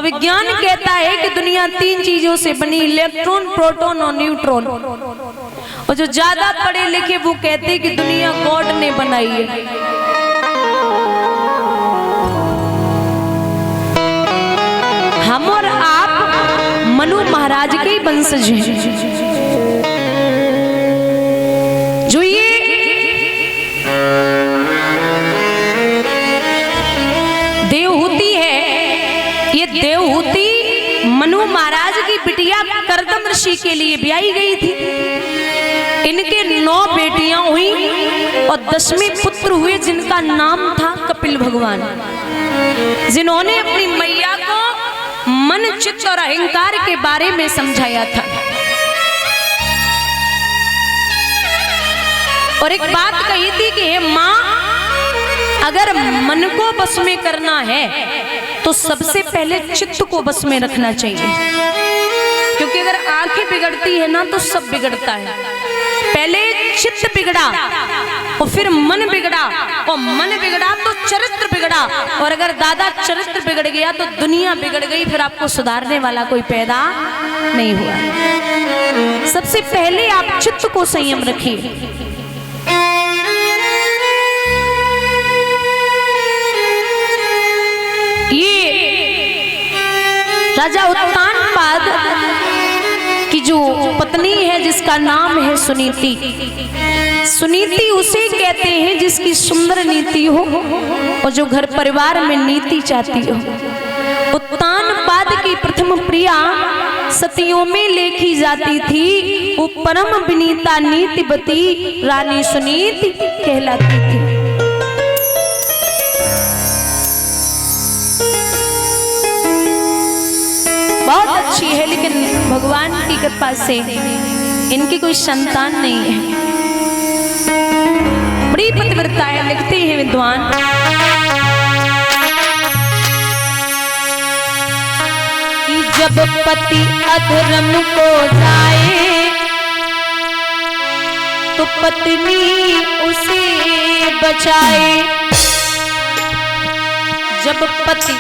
विज्ञान कहता है कि दुनिया 3 चीजों से बनी, इलेक्ट्रॉन, प्रोटॉन और न्यूट्रॉन। और जो ज्यादा पढ़े लिखे वो कहते हैं कि दुनिया गॉड ने बनाई है। हम और आप मनु महाराज के वंशज हैं। जो ये देवहूति है, ये देवहूति मनु महाराज की बिटिया करदम ऋषि के लिए ब्याही गई थी। इनके 9 बेटियां हुई और 10वें पुत्र हुए जिनका नाम था कपिल भगवान, जिन्होंने अपनी मैया को मन, चित्त और अहंकार के बारे में समझाया था। और एक बात कही थी कि हे माँ, अगर मन को बस में करना है तो सबसे पहले चित्त को बस में रखना चाहिए, क्योंकि अगर आंखें बिगड़ती है ना तो सब बिगड़ता है। पहले चित्त बिगड़ा और फिर मन बिगड़ा, और मन बिगड़ा तो चरित्र बिगड़ा, और अगर दादा चरित्र बिगड़ गया तो दुनिया बिगड़ गई, फिर आपको सुधारने वाला कोई पैदा नहीं हुआ। सबसे पहले आप चित्त को संयम रखिए। ये राजा उत्तानपाद की जो पत्नी है जिसका नाम है सुनीति, सुनीति उसे कहते हैं जिसकी सुंदर नीति हो और जो घर परिवार में नीति चाहती हो। उत्तानपाद की प्रथम प्रिया सतियों में लेखी जाती थी, वो परम विनीता नीतिवती रानी सुनीति कहलाती थी। बहुत अच्छी है, लेकिन भगवान की कृपा से इनकी कोई संतान नहीं है। बड़ी पतिव्रता है। लिखते हैं विद्वान, कि जब पति अधर्म को जाए तो पत्नी उसे बचाए। जब पति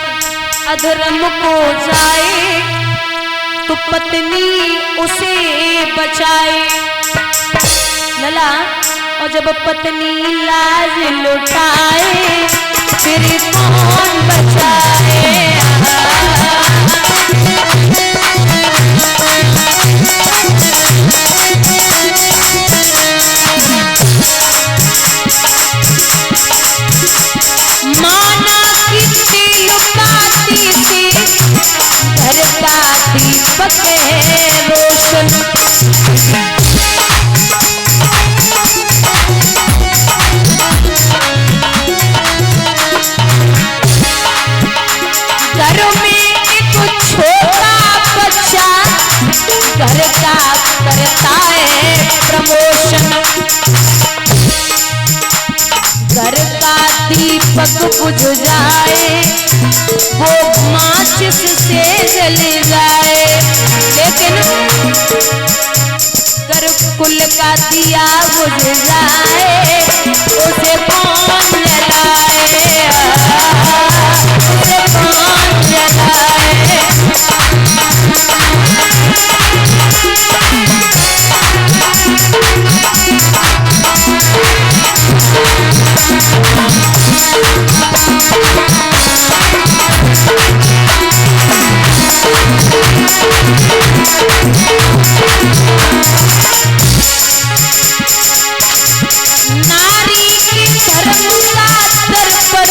अधर्म को जाए तो पत्नी उसे बचाए। लला, और जब पत्नी लाज लुटाए फिर कौन बचाए। माना कितनी लुटाती थी, घर का दीपक है रोशन। घर में एक छोटा बच्चा घर का करता है प्रमोशन। घर का दीपक बुझ जाए वो माचिस से जल जाए, लेकिन कर कुल का दिया बुझ जाए उसे कौन जलाए, उसे कौन जलाए। नारी की धर्म का दर्पण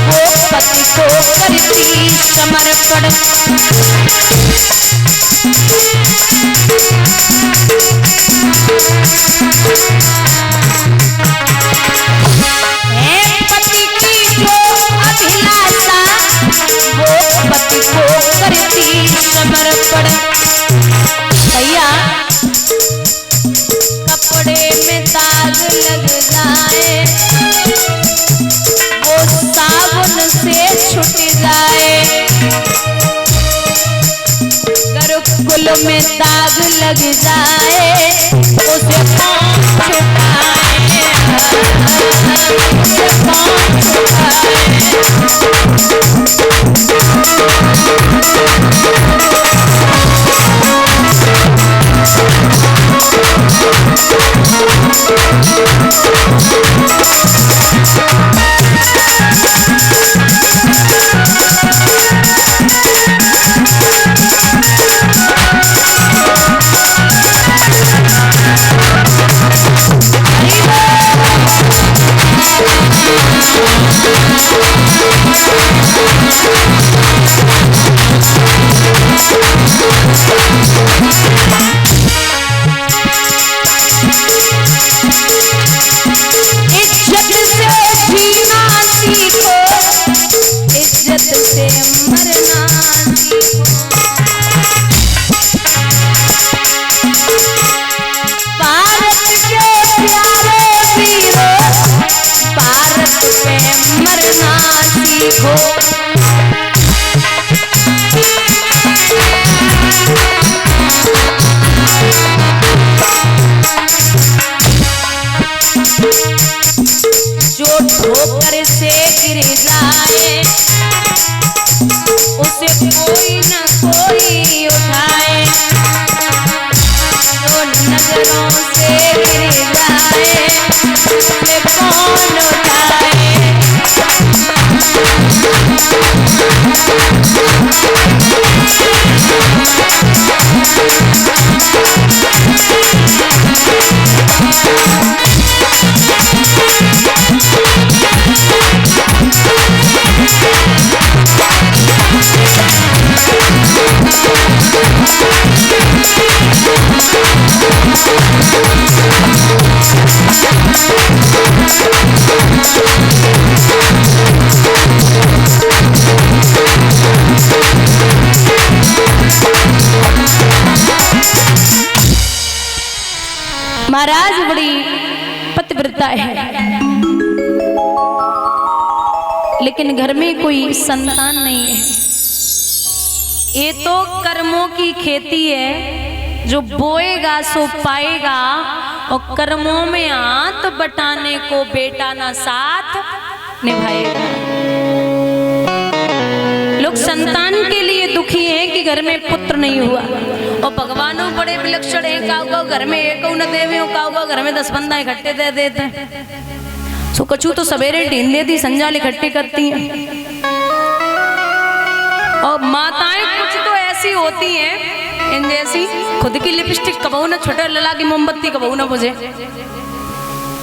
वो पति को करती समर्पण। है पति की जो अभिलाषा वो पति को करती समर्पण। भैया, कपड़े में दाग लग जाए वो साबुन से छूट जाए। गुल में दाग लग जाए उसे कौन छुपाए, उसे कौन छुपाए। मरना सीखो। भारत के प्यारे वीरों, भारत पे मरना सीखो। जो ठोकर से गिर जाए उसे कोई न कोई उठाए, जो नजरों से गिर जाए उसे कौन उठाए। महाराज बड़ी पतिव्रता है, लेकिन घर में कोई संतान नहीं है। ये तो कर्मों की खेती है, जो बोएगा सो पाएगा। और कर्मों में हाथ बटाने को बेटा ना साथ निभाएगा। लोग संतान के लिए दुखी हैं कि घर में पुत्र नहीं हुआ, और भगवानों बड़े विलक्षण हैं। का घर में एक न देवे, का घर में 10 बंदा इकट्ठे दे देते हैं। सो कछु तो सवेरे ढींढ देती, संजाल इकट्ठी करती हैं। और माताएं कुछ तो ऐसी होती हैं इन जैसी, खुद की लिपस्टिक कबहू ना छोटे, लला की मोमबत्ती कबहू ना बुझे,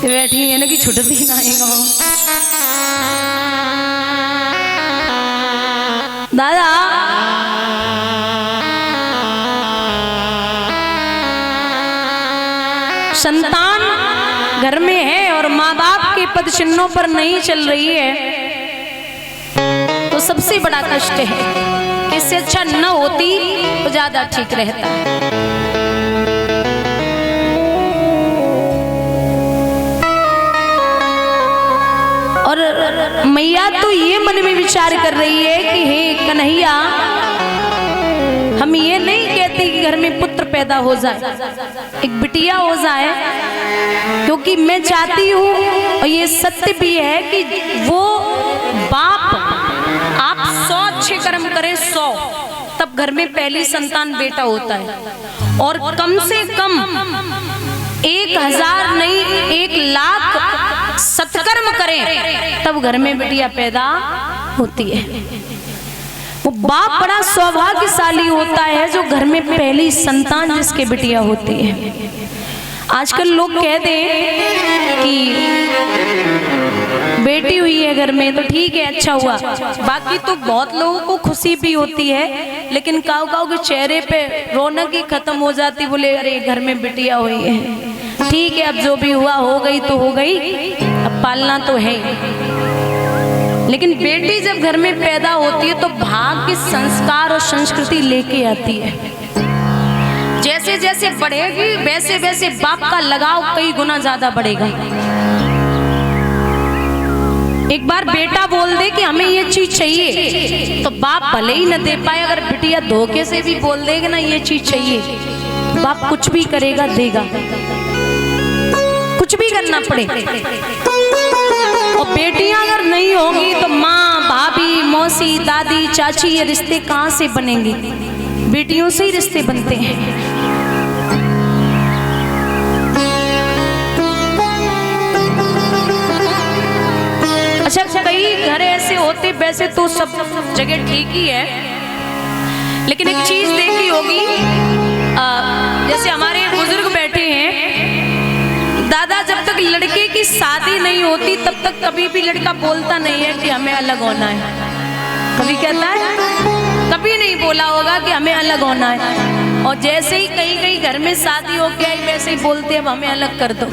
बैठी है ना कि छुटती ना है। दादा संतान घर में है और माँ बाप के पद चिन्हों पर नहीं चल रही है, तो सबसे बड़ा कष्ट है। इससे अच्छा न होती तो ज्यादा ठीक रहता है। और मैया तो ये मन में विचार कर रही है कि हे कन्हैया, हम ये नहीं कहते कि घर में पुत्र पैदा हो जाए, एक बिटिया हो जाए, क्योंकि मैं चाहती हूँ, और ये सत्य भी है कि वो बाप आप 100 अच्छे कर्म करें, 100, तब घर में पहली संतान बेटा होता है। और कम से कम 1000 नहीं 1,00,000 सत्कर्म करें, तब घर में बिटिया पैदा होती है। वो बाप बड़ा सौभाग्यशाली होता है जो घर में पहली संतान जिसके बिटिया होती है। आजकल लोग कहते हैं कि बेटी हुई है घर में तो ठीक है, अच्छा हुआ। बाकी तो बहुत लोगों को खुशी भी होती है, लेकिन काऊ काऊ के चेहरे पे रौनक ही खत्म हो जाती। बोले अरे घर में बिटिया हुई है, ठीक है, अब जो भी हुआ हो गई तो हो गई, अब पालना तो है। लेकिन बेटी जब घर में पैदा होती है तो भाग्य, संस्कार और संस्कृति लेके आती है। जैसे जैसे बढ़ेगी वैसे वैसे बाप का लगाव कई गुना ज्यादा बढ़ेगा। एक बार बेटा बोल दे कि हमें ये चीज चाहिए, तो बाप भले ही न दे पाए, अगर बिटिया धोखे से भी बोल देगी ना ये चीज चाहिए, बाप कुछ भी करेगा, देगा, कुछ भी करना पड़े। और बेटियां अगर नहीं होगी तो माँ, भाभी, मौसी, दादी, चाची, ये रिश्ते कहाँ से बनेंगे? बेटियों से ही रिश्ते बनते हैं। अच्छा, कई घर ऐसे होते, वैसे तो सब जगह ठीक ही है, लेकिन एक चीज देखी होगी, जैसे हमारे बुजुर्ग बैठे हैं, दादा जब तक लड़के की शादी नहीं होती तब तक कभी भी लड़का बोलता नहीं है कि हमें अलग होना है। कभी कहता है? कभी नहीं बोला होगा कि हमें अलग होना है। और जैसे ही कहीं कहीं घर में शादी हो गई वैसे ही बोलते हैं अब हमें अलग कर दो।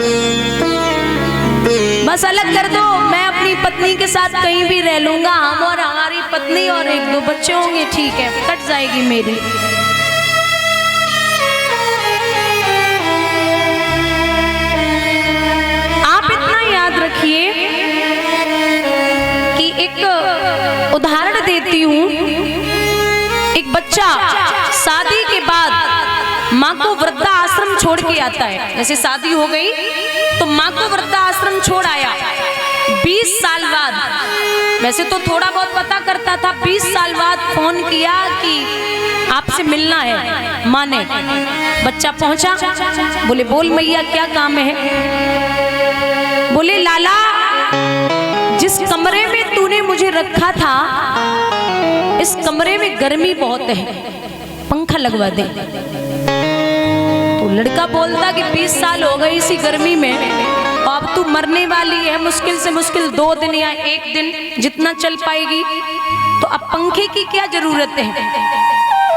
बस अलग कर दो, मैं अपनी पत्नी के साथ कहीं भी रह लूंगा, हम और हमारी पत्नी और 1-2 बच्चे होंगे, ठीक है, कट जाएगी मेरी। आप इतना याद रखिए कि एक उदाहरण देती हूं, एक बच्चा शादी के बाद माँ को वृद्धा आश्रम छोड़ के आता है। जैसे शादी हो गई तो माँ को वृद्धा आश्रम छोड़ आया 20 साल बाद। वैसे तो थोड़ा बहुत पता करता था, 20 साल बाद फोन किया कि आपसे मिलना है। माँ ने, बच्चा पहुंचा, बोले बोल मैया क्या काम है? बोले लाला, जिस कमरे में तूने मुझे रखा था, इस कमरे में गर्मी बहुत है, पंखा लगवा दे। तो लड़का बोलता कि 20 साल हो गए इसी गर्मी में, अब तू मरने वाली है, मुश्किल से मुश्किल 2 दिन या 1 दिन जितना चल पाएगी, तो अब पंखे की क्या जरूरत है?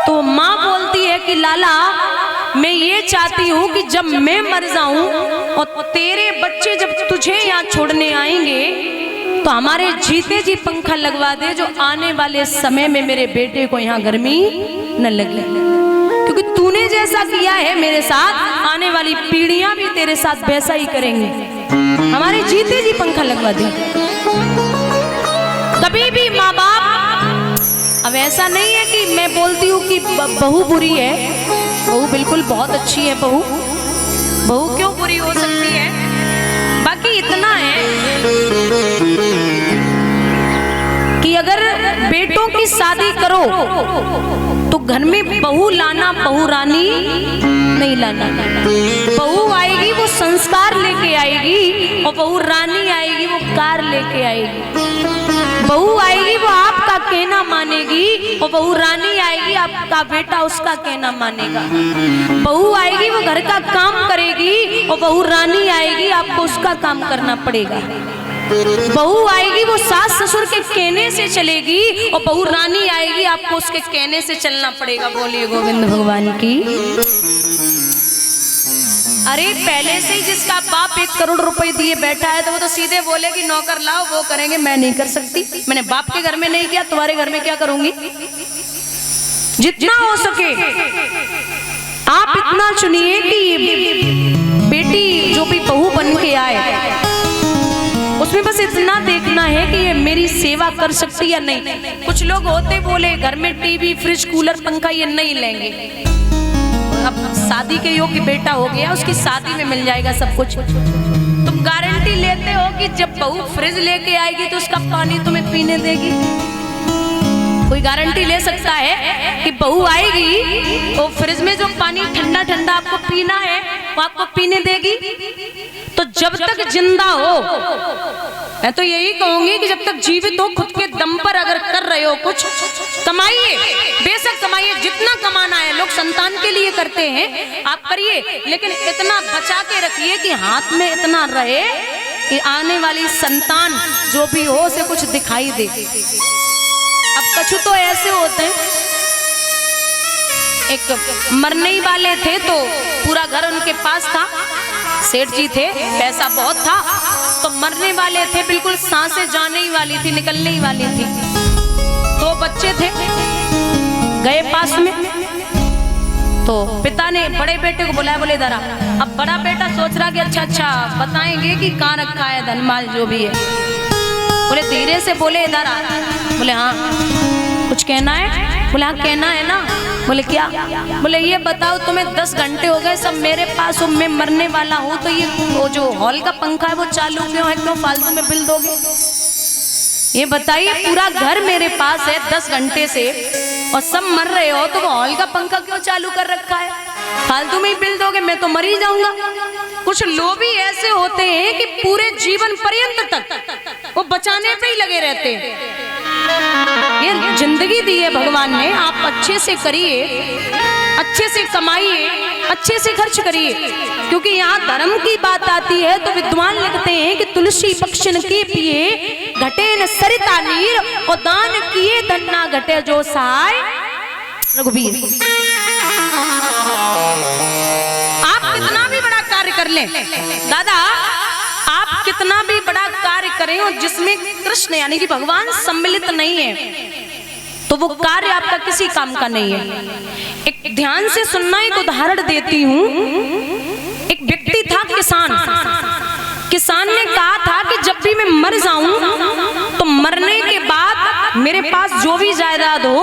तो माँ बोलती है कि लाला, मैं ये चाहती हूँ कि जब मैं मर जाऊं और तेरे बच्चे जब तुझे यहाँ छोड़ने आएंगे तो हमारे जीते जी पंखा लगवा दे, जो आने वाले समय में मेरे बेटे को यहाँ गर्मी न लगे। क्योंकि तूने जैसा किया है मेरे साथ, आने वाली पीढ़ियां भी तेरे साथ वैसा ही करेंगे, हमारे जीते जी पंखा लगवा दे। कभी भी माँ बाप, अब ऐसा नहीं है कि मैं बोलती हूँ कि बहू बुरी है, बहू बिल्कुल बहुत अच्छी है, बहू क्यों बुरी हो सकती है? बाकी इतना है कि अगर बेटों की शादी करो तो घर में बहू लाना, बहू रानी नहीं लाना। बहू आएगी वो संस्कार लेके आएगी, और बहू रानी आएगी वो कार लेके आएगी। बहू आएगी वो आपका कहना मानेगी, और बहू रानी आएगी आपका बेटा उसका कहना मानेगा। बहू आएगी वो घर का काम करेगी, और बहू रानी आएगी आपको उसका काम करना पड़ेगा। बहू आएगी वो सास ससुर के कहने से चलेगी, और बहू रानी आएगी आपको उसके कहने से चलना पड़ेगा। बोलिए गोविंद भगवान की। अरे पहले से ही जिसका बाप 1 करोड़ रुपए दिए बैठा है, तो वो तो सीधे बोले कि नौकर लाओ, वो करेंगे, मैं नहीं कर सकती। मैंने बाप के घर में नहीं किया, तुम्हारे घर में क्या करूंगी? जितना हो सके आप इतना चुनिए कि बेटी जो भी बहू बन के आए, उसमें बस इतना देखना है कि ये मेरी सेवा कर सकती या नहीं। कुछ लोग होते बोले घर में टीवी, फ्रिज, कूलर, पंखा ये नहीं लेंगे। अब शादी के योग्य बेटा हो गया, उसकी शादी में मिल जाएगा सब कुछ। तुम गारंटी लेते हो कि जब बहू फ्रिज लेके आएगी तो उसका पानी तुम्हें पीने देगी? कोई गारंटी ले सकता है कि बहू आएगी तो फ्रिज में जो पानी ठंडा ठंडा आपको पीना है वो आपको पीने देगी? तो जब तक जिंदा हो, मैं तो यही कहूंगी कि जब तक जीवित हो, खुद के दम पर अगर कर रहे हो कुछ, कमाइए, बेशक कमाइए, जितना कमाना है। लोग संतान के लिए करते हैं, आप करिए, लेकिन इतना बचा के रखिए कि हाथ में इतना रहे कि आने वाली संतान जो भी हो उसे कुछ दिखाई दे। अब कछु तो ऐसे होते हैं, एक मरने ही वाले थे तो पूरा घर उनके पास था, सेठ जी थे, पैसा बहुत था, तो मरने वाले थे, बिल्कुल सांसें जाने ही वाली थी, निकलने ही वाली थी। 2 बच्चे थे, गए पास में, तो पिता ने बड़े बेटे को बुलाया, बोले इधर आ। अब बड़ा बेटा सोच रहा कि अच्छा बताएंगे कि कहाँ रखा है धनमाल जो भी है। बोले धीरे से बोले इधर आ। बोले हाँ कुछ कहना है? बोले हाँ कहना है ना। बोले क्या? बोले ये बताओ तुम्हें 10 घंटे हो गए सब मेरे पास हो, मैं मरने वाला हूँ, तो ये वो जो हॉल का पंखा है वो चालू क्यों है, क्यों फालतू में बिल दोगे? ये बताइए, पूरा घर मेरे पास है 10 घंटे से और सब मर रहे हो, तो वो हॉल का पंखा क्यों चालू कर रखा है? फालतू में ही बिल दोगे, मैं तो मर ही जाऊंगा। कुछ लोग भी ऐसे होते हैं कि पूरे जीवन पर्यंत तक वो बचाने पे ही लगे रहते हैं। ये जिंदगी दी है भगवान ने, आप अच्छे से करिए, अच्छे से कमाइए, अच्छे से खर्च करिए, क्योंकि यहाँ धर्म की बात आती है तो विद्वान लिखते हैं कि तुलसी पक्षन के पिए घटे न सरिता नीर, और दान किए धन ना घटे जो सहाय रघुवीर। आप कितना भी बड़ा कार्य कर लें दादा, आप कितना भी बड़ा कार्य करें और जिसमें कृष्ण यानी कि भगवान सम्मिलित नहीं है तो वो कार्य आपका किसी काम का नहीं है। एक ध्यान से सुनना, एक उदाहरण देती हूं। एक व्यक्ति था किसान। किसान ने कहा था कि जब भी मैं मर जाऊं तो मरने के बाद मेरे पास जो भी जायदाद हो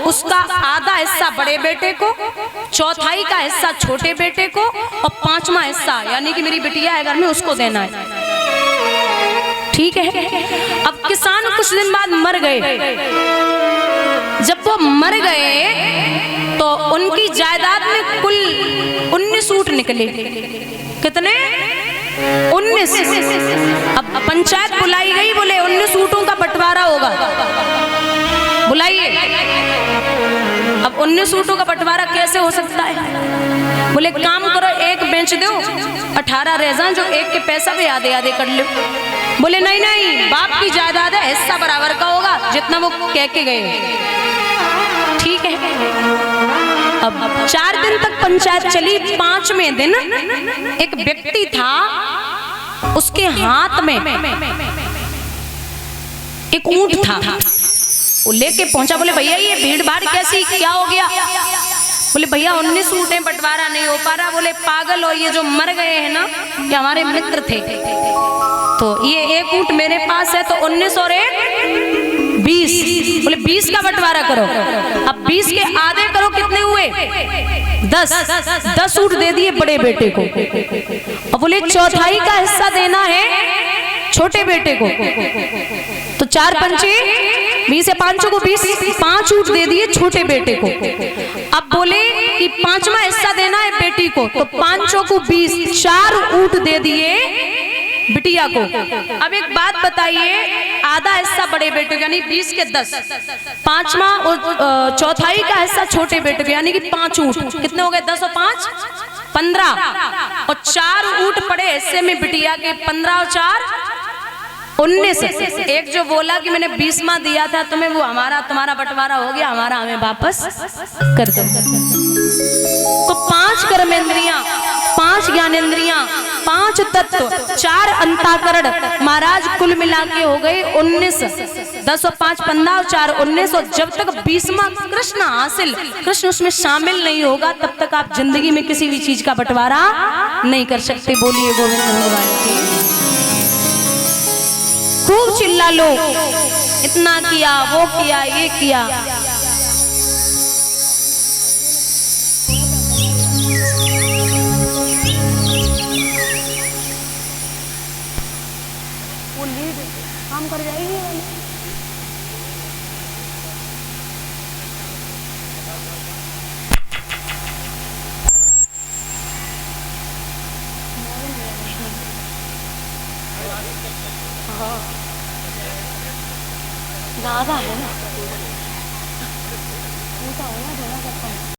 उसका आधा हिस्सा बड़े बेटे को, चौथाई का हिस्सा छोटे बेटे को और पांचवा हिस्सा यानी कि मेरी बिटिया है घर में उसको देना है। ठीक है। अब किसान कुछ दिन बाद मर गए। जब वो मर गए तो उनकी जायदाद में कुल 19 ऊंट निकले। कितने? 19। अब पंचायत बुलाई गई, बोले 19 ऊंटों का बंटवारा होगा, बुलाइए। अब 19 ऊंटों का बंटवारा कैसे हो सकता है? बोले काम करो, एक बेच दो, 18 रह जाएं, जो एक के पैसा भी आधे आधे कर लो। बोले नहीं नहीं, बाप की जायदाद है, हिस्सा बराबर का होगा जितना वो कह के गए। ठीक है। अब 4 दिन तक पंचायत चली। 5वें दिन एक व्यक्ति था, उसके हाथ में एक ऊंट था। वो लेके पहुंचा। बोले भैया ये भीड़ भाड़ कैसी, क्या हो गया? बोले भैया 19 ऊंट हैं, बंटवारा नहीं हो पा रहा। बोले पागल हो, ये जो मर गए हैं ना ये हमारे मित्र थे, तो ये एक ऊंट मेरे पास है तो 19 और 1 20। बोले 20 का बंटवारा करो। अब 20 के आधे करो, कितने हुए? 10 ऊंट दे दिए बड़े बेटे को। और बोले चौथाई का हिस्सा देना है छोटे बेटे को। तो 4 पंचे 20 या 5 को 20, 5 ऊंट दे दिए छोटे बेटे को। अब बोले कि 5वां हिस्सा देना है बेटी को, तो 5 को 20, 4 ऊंट दे दिए बिटिया को। अब एक बात बताइए, आधा हिस्सा बड़े बेटे को यानी 20 के 10, 5वां और चौथाई का हिस्सा छोटे बेटे को यानी कि 5 ऊंट। कितने हो गए? 10 और 5 15, और 4 ऊंट पड़े हिस्से में बिटिया के। 15 और 4 19। एक जो बोला कि मैंने 20वां दिया था तुम्हें, वो हमारा तुम्हारा बंटवारा हो गया, हमारा हमें वापस कर दो। तो 5 कर्मेंद्रियां, 5 ज्ञानेंद्रियां, 5 तत्व, 4 अंतःकरण महाराज कुल मिला के हो गए 19। 10 और 5 15 और 4 19। और जब तक 20वां कृष्ण हासिल, कृष्ण उसमें शामिल नहीं होगा, तब तक आप जिंदगी में किसी भी चीज का बंटवारा नहीं कर सकते। बोलिए गोविंद भगवान की। खूब चिल्ला लो, इतना किया, वो किया, ये किया। वो लीड काम कर जाएगी।